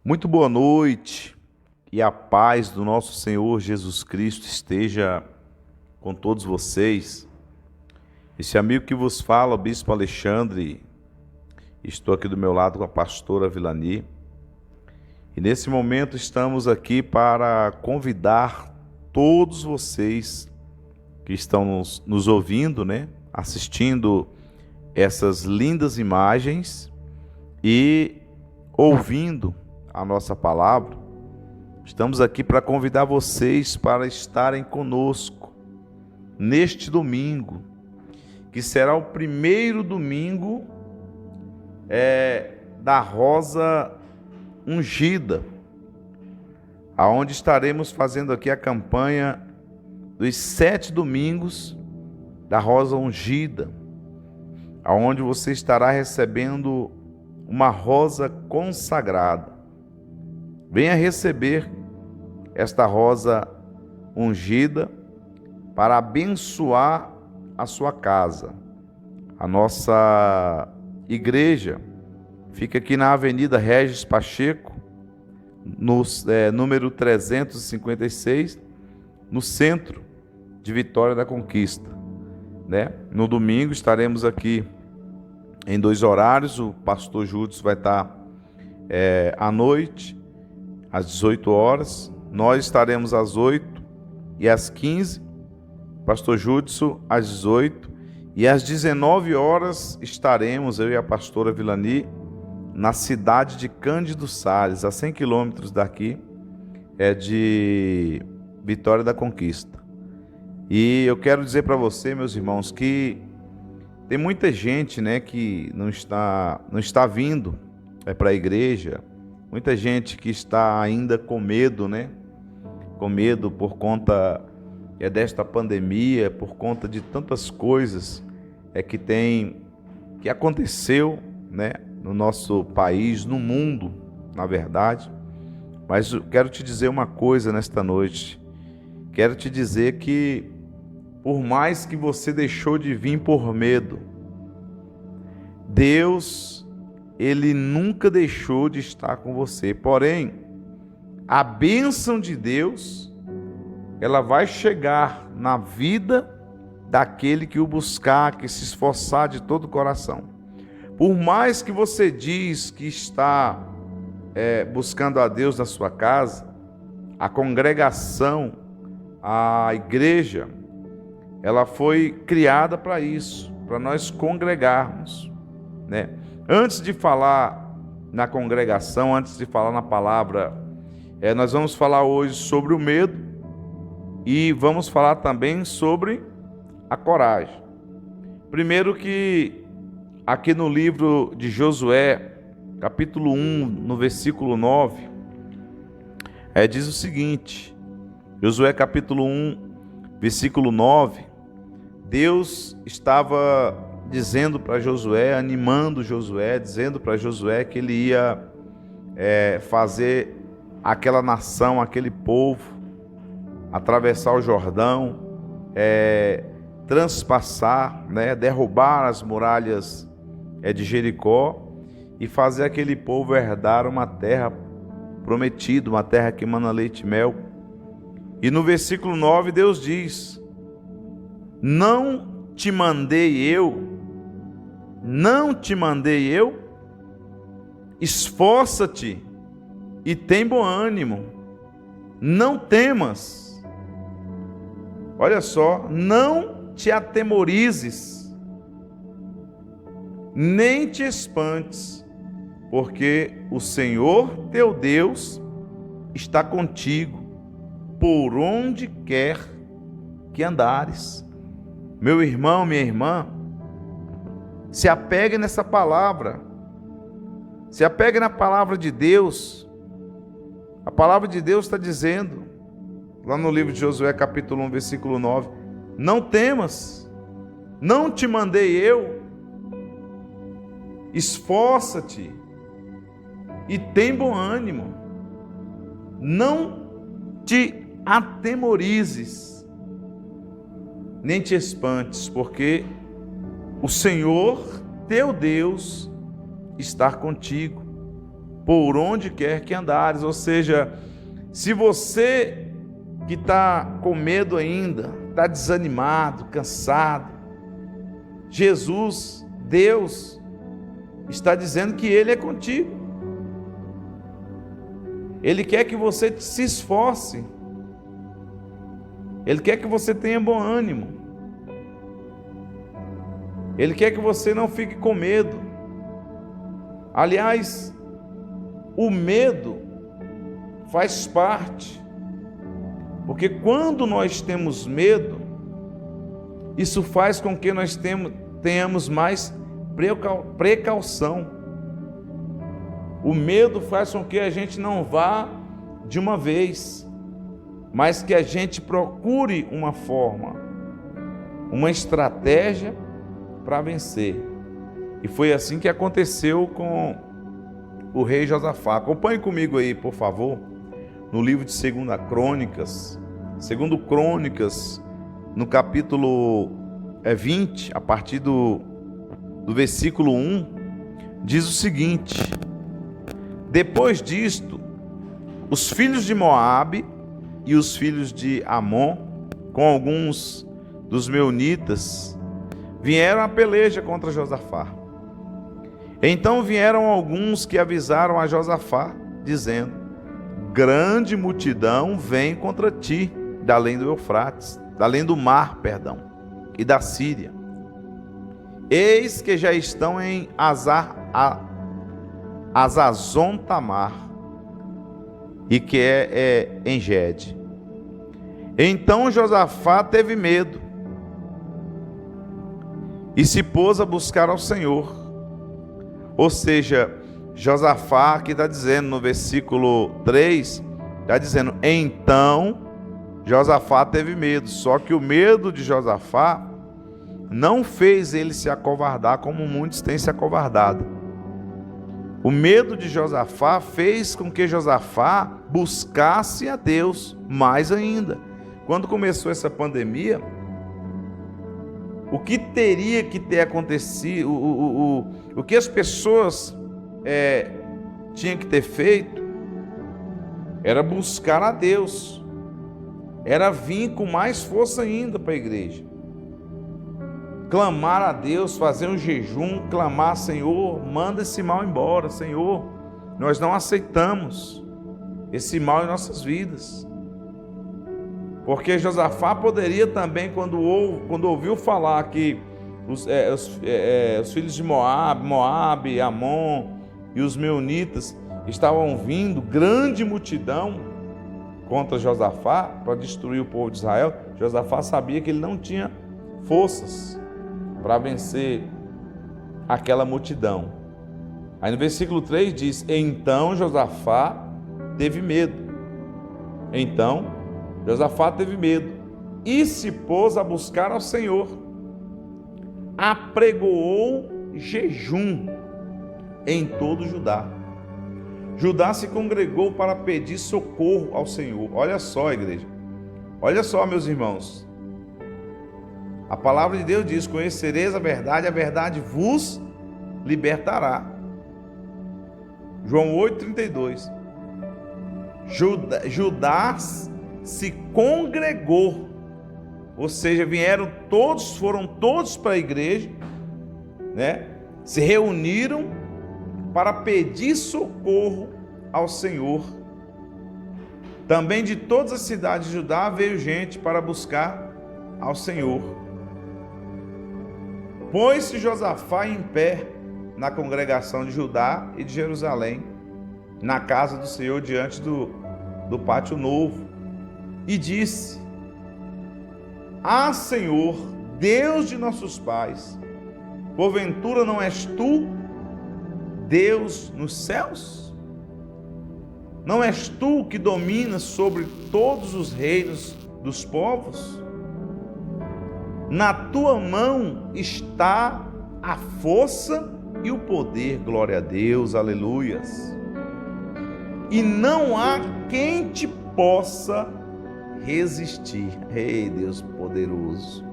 Muito boa noite e a paz do nosso Senhor Jesus Cristo esteja com todos vocês. Esse amigo que vos fala, o Bispo Alexandre, estou aqui do meu lado com a pastora Vilani. E nesse momento estamos aqui para convidar todos vocês que estão nos ouvindo, assistindo essas lindas imagens e ouvindo a nossa palavra. Estamos aqui para convidar vocês para estarem conosco neste domingo, que será o primeiro domingo da Rosa Ungida, aonde estaremos fazendo aqui a campanha dos 7 domingos da Rosa Ungida, aonde você estará recebendo uma rosa consagrada. Venha receber esta rosa ungida para abençoar a sua casa. A nossa igreja fica aqui na Avenida Regis Pacheco, no número 356, no centro de Vitória da Conquista. No domingo estaremos aqui em 2 horários. O pastor Júdice vai estar à noite, às 18 horas. Nós estaremos às 8 e às 15. Pastor Júdice às 18. E às 19 horas estaremos, eu e a pastora Vilani, na cidade de Cândido Sales, a 100 quilômetros daqui, de Vitória da Conquista. E eu quero dizer para você, meus irmãos, que tem muita gente, que não está vindo para a igreja, muita gente que está ainda com medo, com medo por conta desta pandemia, por conta de tantas coisas que aconteceu, no nosso país, no mundo, na verdade. Mas eu quero te dizer uma coisa nesta noite. Quero te dizer que por mais que você deixou de vir por medo, Deus, Ele nunca deixou de estar com você. Porém, a bênção de Deus, ela vai chegar na vida daquele que o buscar, que se esforçar de todo o coração. Por mais que você diz que está buscando a Deus na sua casa, a congregação, a igreja, ela foi criada para isso, para nós congregarmos, Antes de falar na congregação, antes de falar na palavra, nós vamos falar hoje sobre o medo e vamos falar também sobre a coragem. Primeiro que aqui no livro de Josué, capítulo 1, no versículo 9, diz o seguinte: Josué capítulo 1, versículo 9, Deus estava dizendo para Josué, animando Josué, dizendo para Josué que ele ia fazer aquela nação, aquele povo, atravessar o Jordão, transpassar, derrubar as muralhas de Jericó e fazer aquele povo herdar uma terra prometida, uma terra que emana leite e mel. E no versículo 9 Deus diz: não te mandei eu, esforça-te e tem bom ânimo, não temas. Olha só, não te atemorizes, nem te espantes, porque o Senhor teu Deus está contigo, por onde quer que andares. Meu irmão, minha irmã, se apegue nessa palavra, se apegue na palavra de Deus. A palavra de Deus está dizendo, lá no livro de Josué capítulo 1, versículo 9, não temas, não te mandei eu, esforça-te e tem bom ânimo, não te atemorizes, nem te espantes, porque o Senhor teu Deus está contigo, por onde quer que andares. Ou seja, se você que está com medo ainda, está desanimado, cansado, Jesus, Deus, está dizendo que Ele é contigo. Ele quer que você se esforce. Ele quer que você tenha bom ânimo. Ele quer que você não fique com medo. Aliás, o medo faz parte. Porque quando nós temos medo, isso faz com que nós tenhamos mais precaução. O medo faz com que a gente não vá de uma vez, mas que a gente procure uma forma, uma estratégia para vencer. E foi assim que aconteceu com o rei Josafá. Acompanhe comigo aí, por favor, no livro de 2 Crônicas, no capítulo 20, a partir do versículo 1, diz o seguinte: depois disto, os filhos de Moabe e os filhos de Amon, com alguns dos meunitas, vieram à peleja contra Josafá. Então vieram alguns que avisaram a Josafá, dizendo: grande multidão vem contra ti, da além do Eufrates, da além do mar, e da Síria. Eis que já estão em Azazon Tamar, e que é em Gede. Então Josafá teve medo e se pôs a buscar ao Senhor. Ou seja, Josafá, aqui está dizendo no versículo 3, está dizendo, então Josafá teve medo. Só que o medo de Josafá não fez ele se acovardar como muitos têm se acovardado. O medo de Josafá fez com que Josafá buscasse a Deus mais ainda. Quando começou essa pandemia, o que teria que ter acontecido, o que as pessoas tinham que ter feito, era buscar a Deus, era vir com mais força ainda para a igreja, clamar a Deus, fazer um jejum, clamar: Senhor, manda esse mal embora, Senhor, nós não aceitamos esse mal em nossas vidas. Porque Josafá poderia também, quando ouviu falar que os filhos de Moabe, Amon e os meunitas estavam vindo, grande multidão, contra Josafá, para destruir o povo de Israel, Josafá sabia que ele não tinha forças para vencer aquela multidão. Aí no versículo 3 diz: então Josafá teve medo. Então Josafá teve medo e se pôs a buscar ao Senhor. Apregoou jejum em todo Judá. Judá se congregou para pedir socorro ao Senhor. Olha só, igreja. Olha só, meus irmãos. A palavra de Deus diz: conhecereis a verdade vos libertará. João 8,32. Judá se congregou, ou seja, foram todos para a igreja, né? Se reuniram para pedir socorro ao Senhor. Também de todas as cidades de Judá veio gente para buscar ao Senhor. Pôs-se Josafá em pé na congregação de Judá e de Jerusalém, na casa do Senhor, diante do pátio novo, e disse: Senhor, Deus de nossos pais, porventura não és tu Deus nos céus? Não és tu que dominas sobre todos os reinos dos povos? Na tua mão está a força e o poder, glória a Deus, aleluias. E não há quem te possa resistir. Ei, Deus poderoso.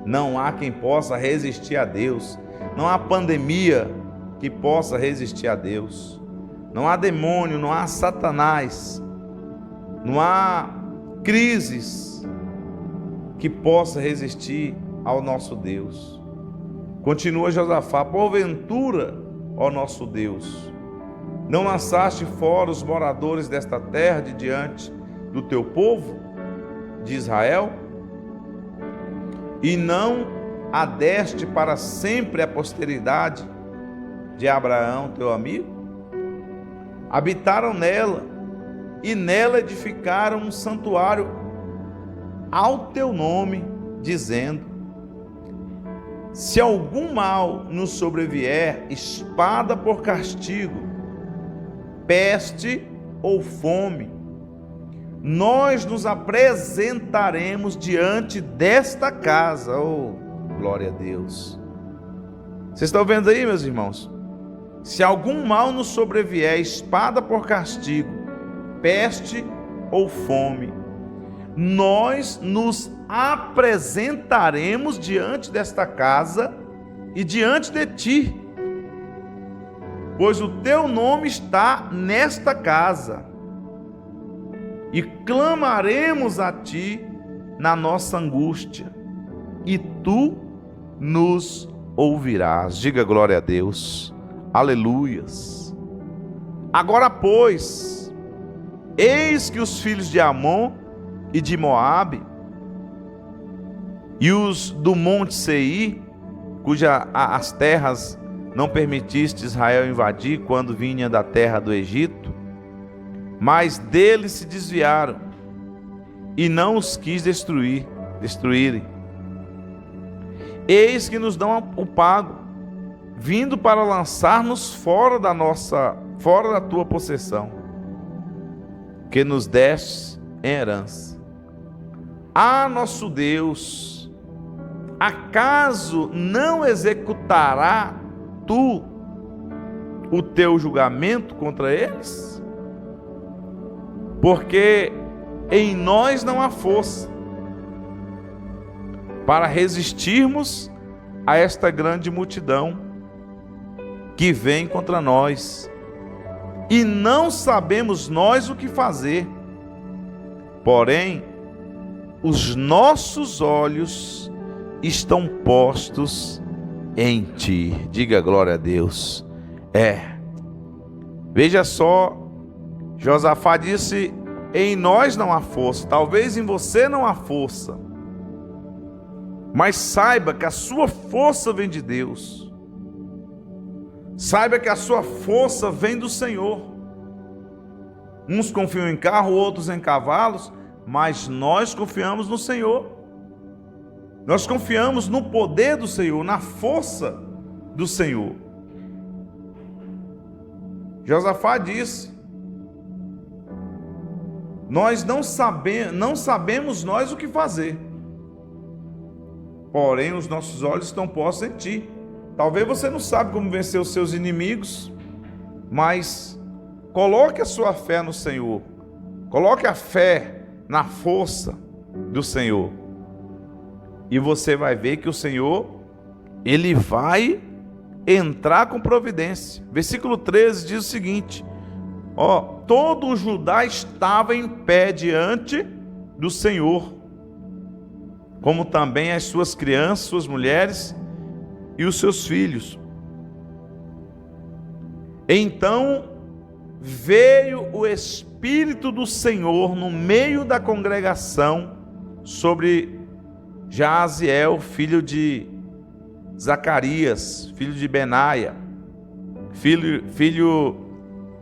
Não há quem possa resistir a Deus. Não há pandemia que possa resistir a Deus. não há demônio, não há Satanás, não há crises que possa resistir ao nosso Deus. Continua Josafá: porventura, ó nosso Deus, não lançaste fora os moradores desta terra de diante do teu povo, de Israel? E não a deste para sempre a posteridade de Abraão, teu amigo? Habitaram nela, e nela edificaram um santuário ao teu nome, dizendo: se algum mal nos sobrevier, espada por castigo, peste ou fome, nós nos apresentaremos diante desta casa. Oh, glória a Deus! Vocês estão vendo aí, meus irmãos? Se algum mal nos sobrevier, espada por castigo, peste ou fome, nós nos apresentaremos diante desta casa e diante de ti, pois o teu nome está nesta casa, e clamaremos a ti na nossa angústia, e tu nos ouvirás. Diga glória a Deus. Aleluias. Agora, pois, eis que os filhos de Amon e de Moabe e os do monte Seir, cuja as terras não permitiste Israel invadir quando vinha da terra do Egito, mas deles se desviaram e não os quis destruírem. Eis que nos dão o pago, vindo para lançar-nos fora da tua possessão, que nos deste em herança. Ah, nosso Deus, acaso não executará tu o teu julgamento contra eles? Porque em nós não há força para resistirmos a esta grande multidão que vem contra nós, e não sabemos nós o que fazer. Porém, os nossos olhos estão postos em ti. Diga glória a Deus. Veja só, Josafá disse: em nós não há força. Talvez em você não há força, mas saiba que a sua força vem de Deus. Saiba que a sua força vem do Senhor. Uns confiam em carro, outros em cavalos, mas nós confiamos no Senhor. Nós confiamos no poder do Senhor, na força do Senhor. Josafá disse: nós não sabemos nós o que fazer, porém os nossos olhos estão postos em ti. Talvez você não sabe como vencer os seus inimigos, mas coloque a sua fé no Senhor. Coloque a fé na força do Senhor. E você vai ver que o Senhor, Ele vai entrar com providência. Versículo 13 diz o seguinte: todo o Judá estava em pé diante do Senhor, como também as suas crianças, suas mulheres e os seus filhos. Então veio o Espírito do Senhor no meio da congregação sobre Jaaziel, filho de Zacarias, filho de Benaia, filho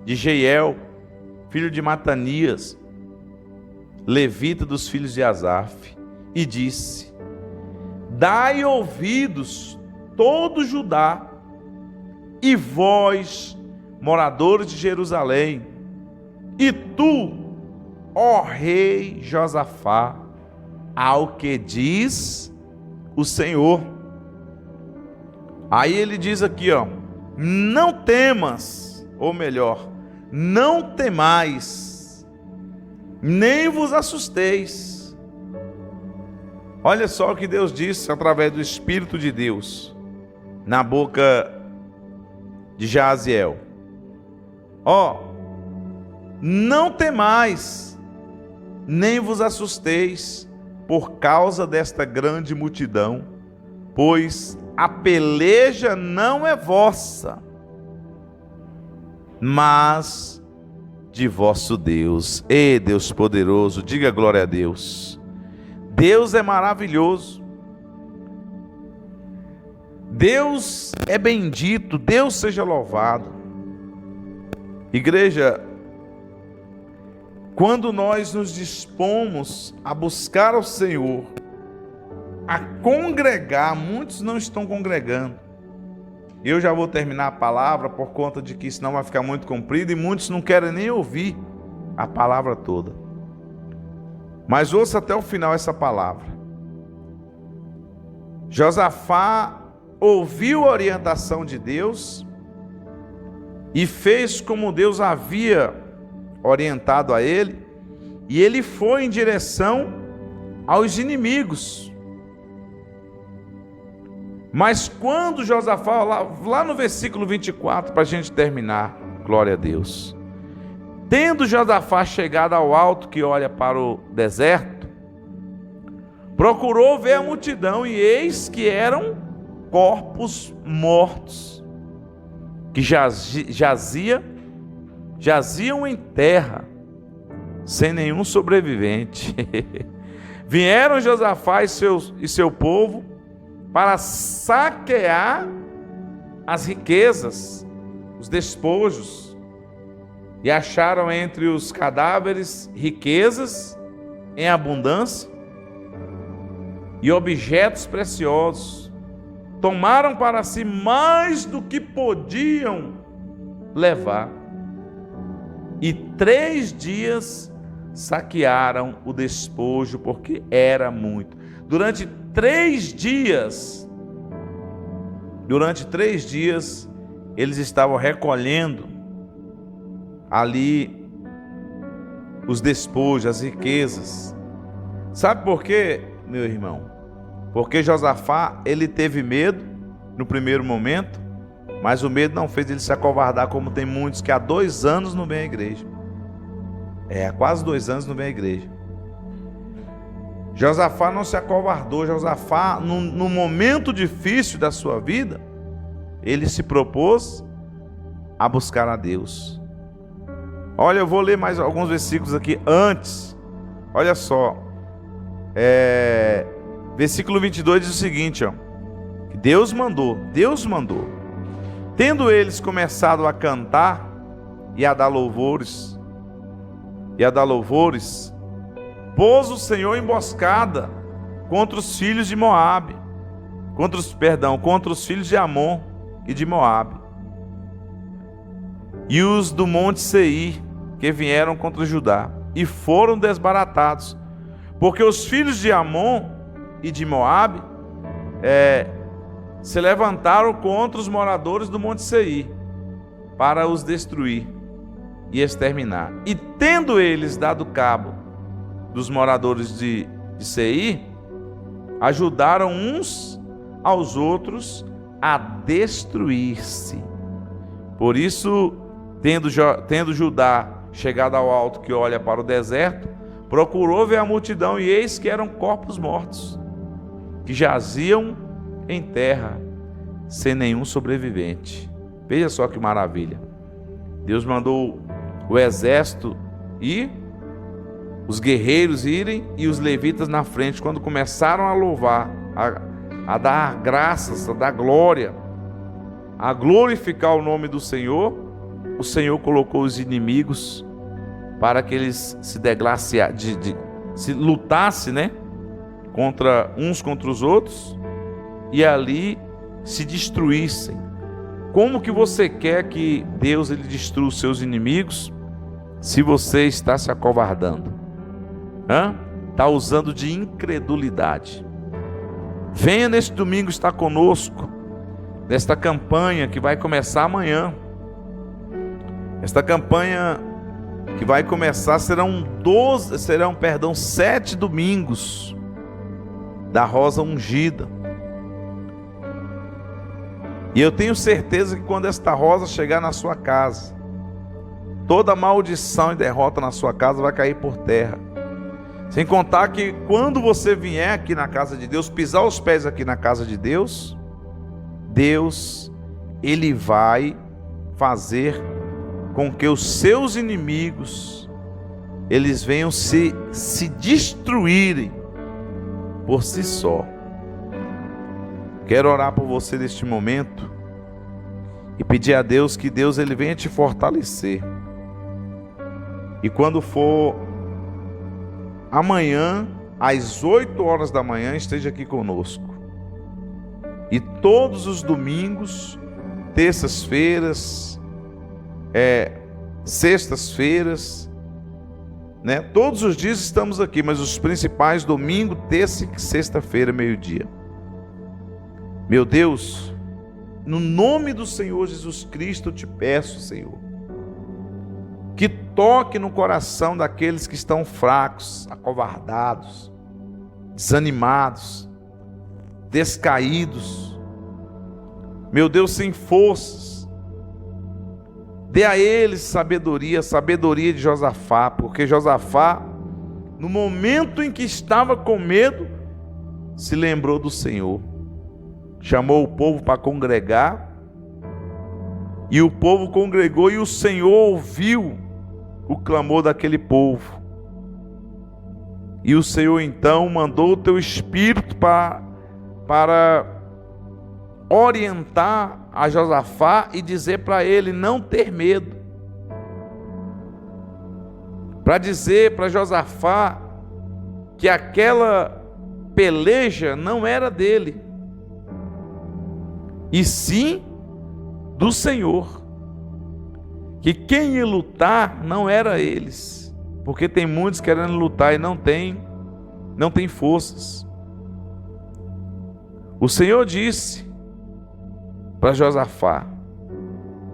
de Jeiel, filho de Matanias, levita dos filhos de Asaf, e disse: dai ouvidos todo Judá, e vós, moradores de Jerusalém, e tu, ó rei Josafá, ao que diz o Senhor. Aí ele diz aqui, não temas, ou melhor, não temais, nem vos assusteis. Olha só o que Deus disse através do Espírito de Deus na boca de Jaaziel. Ó, não temais, nem vos assusteis por causa desta grande multidão, pois a peleja não é vossa, mas de vosso Deus. Ei, Deus poderoso, diga glória a Deus. Deus é maravilhoso. Deus é bendito, Deus seja louvado. Igreja, quando nós nos dispomos a buscar ao Senhor, a congregar, muitos não estão congregando. Eu já vou terminar a palavra por conta de que senão vai ficar muito comprido e muitos não querem nem ouvir a palavra toda. Mas ouça até o final essa palavra. Josafá ouviu a orientação de Deus e fez como Deus havia orientado a ele, e ele foi em direção aos inimigos. Mas quando Josafá, lá no versículo 24, para a gente terminar, glória a Deus. Tendo Josafá chegado ao alto que olha para o deserto, procurou ver a multidão, e eis que eram corpos mortos, que jaziam em terra, sem nenhum sobrevivente. Vieram Josafá e seu povo para saquear as riquezas, os despojos, e acharam entre os cadáveres riquezas em abundância e objetos preciosos. Tomaram para si mais do que podiam levar, e 3 dias saquearam o despojo, porque era muito. Durante 3 dias, eles estavam recolhendo ali os despojos, as riquezas. Sabe por quê, meu irmão? Porque Josafá, ele teve medo no primeiro momento, mas o medo não fez ele se acovardar, como tem muitos que há 2 anos não vêm à igreja. Há quase 2 anos não vêm à igreja. Josafá não se acovardou. Josafá, no momento difícil da sua vida, ele se propôs a buscar a Deus. Olha, eu vou ler mais alguns versículos aqui antes. Olha só. Versículo 22 diz o seguinte, ó. Deus mandou. Tendo eles começado a cantar e a dar louvores, pôs o Senhor emboscada contra os filhos de Moabe, contra os filhos de Amon e de Moabe, e os do monte Seir, que vieram contra Judá, e foram desbaratados, porque os filhos de Amon e de Moabe se levantaram contra os moradores do monte Seir, para os destruir e exterminar. E tendo eles dado cabo dos moradores de Seir, ajudaram uns aos outros a destruir-se. Por isso, tendo Judá chegado ao alto que olha para o deserto, procurou ver a multidão, e eis que eram corpos mortos, que jaziam em terra, sem nenhum sobrevivente. Veja só que maravilha. Deus mandou o exército ir, os guerreiros irem, e os levitas na frente. Quando começaram a louvar, a dar graças, a dar glória, a glorificar o nome do Senhor, o Senhor colocou os inimigos para que eles se lutassem, né? Uns contra os outros, e ali se destruíssem. Como que você quer que Deus ele destrua os seus inimigos se você está se acovardando? Está usando de incredulidade. Venha neste domingo estar conosco nesta campanha que vai começar amanhã. Esta campanha que vai começar serão 7 domingos da rosa ungida. E eu tenho certeza que quando esta rosa chegar na sua casa, Toda maldição e derrota na sua casa vai cair por terra. Sem contar que quando você vier aqui na casa de Deus, pisar os pés aqui na casa de Deus, Deus, Ele vai fazer com que os seus inimigos, eles venham se destruírem por si só. Quero orar por você neste momento e pedir a Deus que Deus ele venha te fortalecer. E quando for amanhã, às 8 horas da manhã, esteja aqui conosco. E todos os domingos, terças-feiras, sextas-feiras, né? Todos os dias estamos aqui, mas os principais, domingo, terça e sexta-feira, meio-dia. Meu Deus, no nome do Senhor Jesus Cristo, eu te peço, Senhor, que toque no coração daqueles que estão fracos, acovardados, desanimados, descaídos, meu Deus, sem forças. Dê a eles sabedoria, sabedoria de Josafá, porque Josafá, no momento em que estava com medo, se lembrou do Senhor, chamou o povo para congregar, e o povo congregou, e o Senhor ouviu o clamor daquele povo, e o Senhor então mandou o teu Espírito para orientar a Josafá e dizer para ele não ter medo, para dizer para Josafá que aquela peleja não era dele, e sim do Senhor, que quem ia lutar não era eles, porque tem muitos querendo lutar e não tem forças. O Senhor disse para Josafá: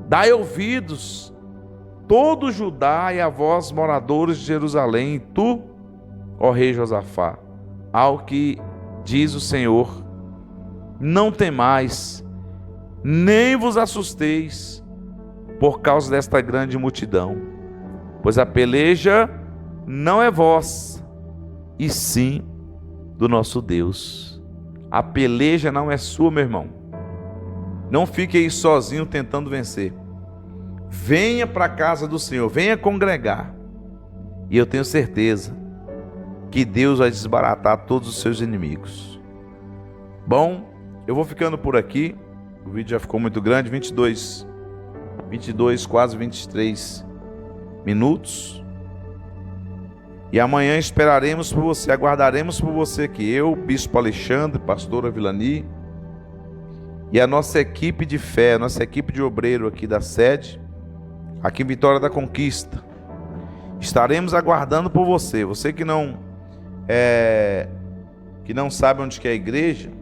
dai ouvidos todo Judá e a vós moradores de Jerusalém, e tu, ó rei Josafá, ao que diz o Senhor, não temais, nem vos assusteis por causa desta grande multidão, pois a peleja não é vossa, e sim do nosso Deus. A peleja não é sua, meu irmão. Não fique aí sozinho tentando vencer. Venha para a casa do Senhor, venha congregar, e eu tenho certeza que Deus vai desbaratar todos os seus inimigos. Bom, eu vou ficando por aqui. O vídeo já ficou muito grande, 22, quase 23 minutos. E amanhã esperaremos por você, aguardaremos por você aqui. Eu, Bispo Alexandre, Pastora Vilani, e a nossa equipe de fé, a nossa equipe de obreiro aqui da sede, aqui em Vitória da Conquista. Estaremos aguardando por você. Você que não sabe onde que é a igreja,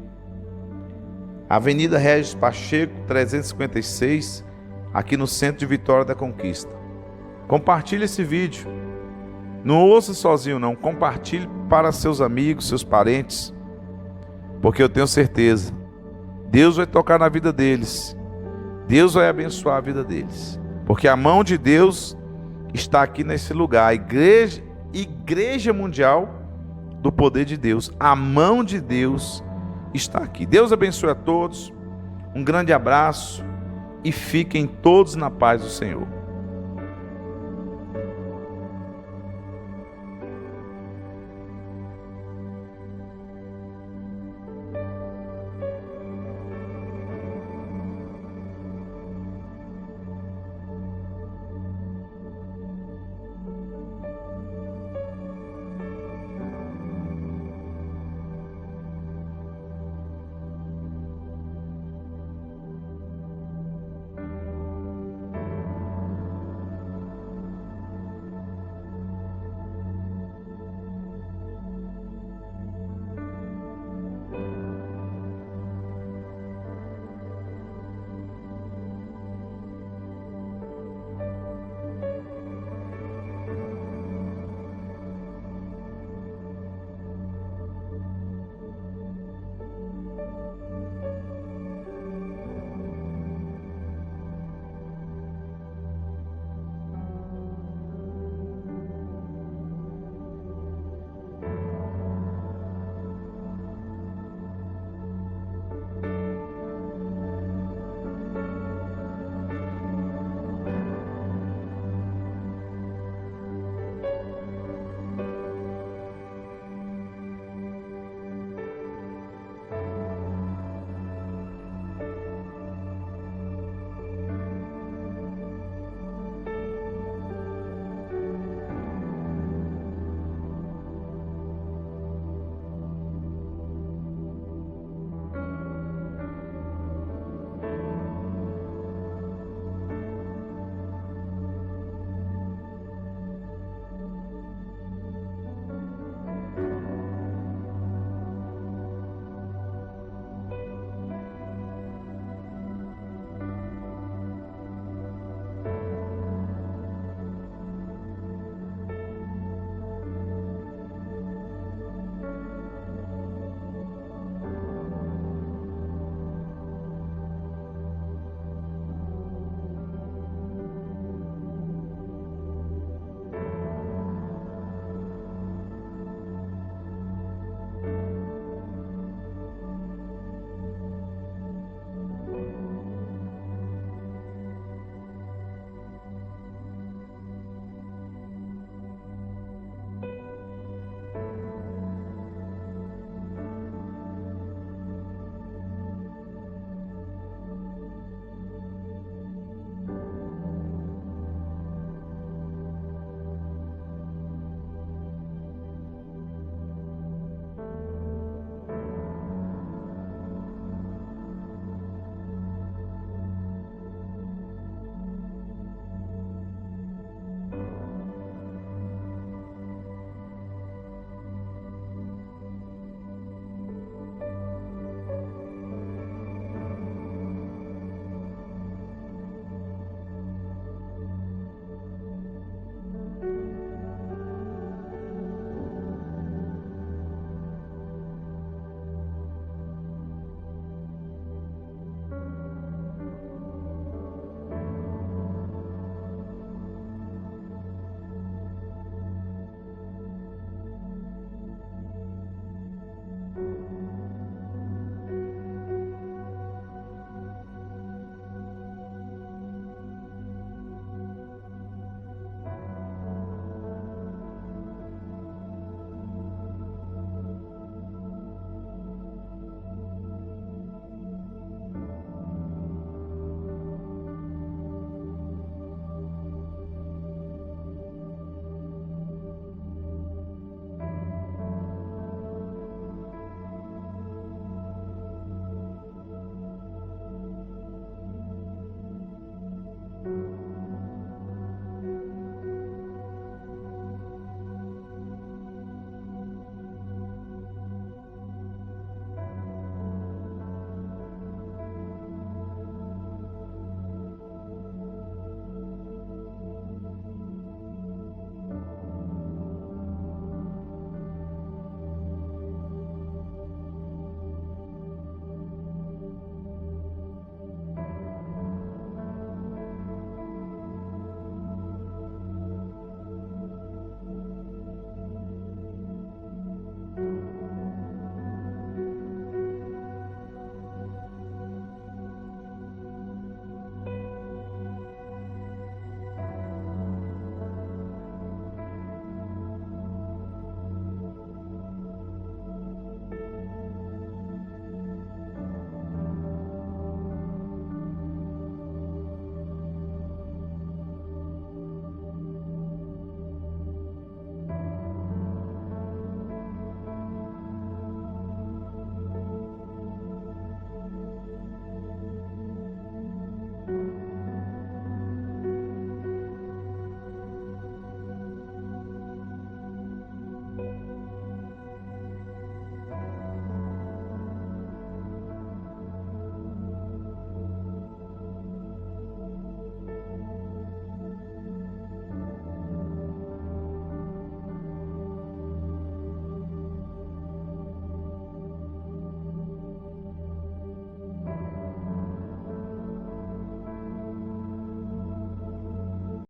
Avenida Regis Pacheco, 356, aqui no centro de Vitória da Conquista. Compartilhe esse vídeo. Não ouça sozinho não, compartilhe para seus amigos, seus parentes, porque eu tenho certeza, Deus vai tocar na vida deles, Deus vai abençoar a vida deles, porque a mão de Deus está aqui nesse lugar, a igreja mundial do poder de Deus, a mão de Deus está aqui. Deus abençoe a todos, um grande abraço e fiquem todos na paz do Senhor.